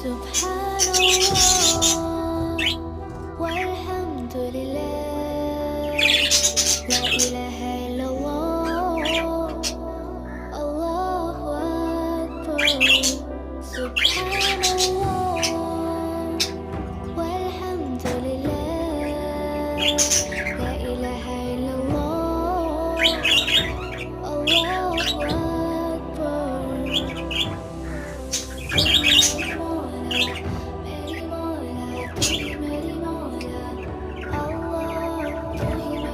سبحان الله والحمد لله لا إله إلا الله الله أكبر سبحان الله والحمد لله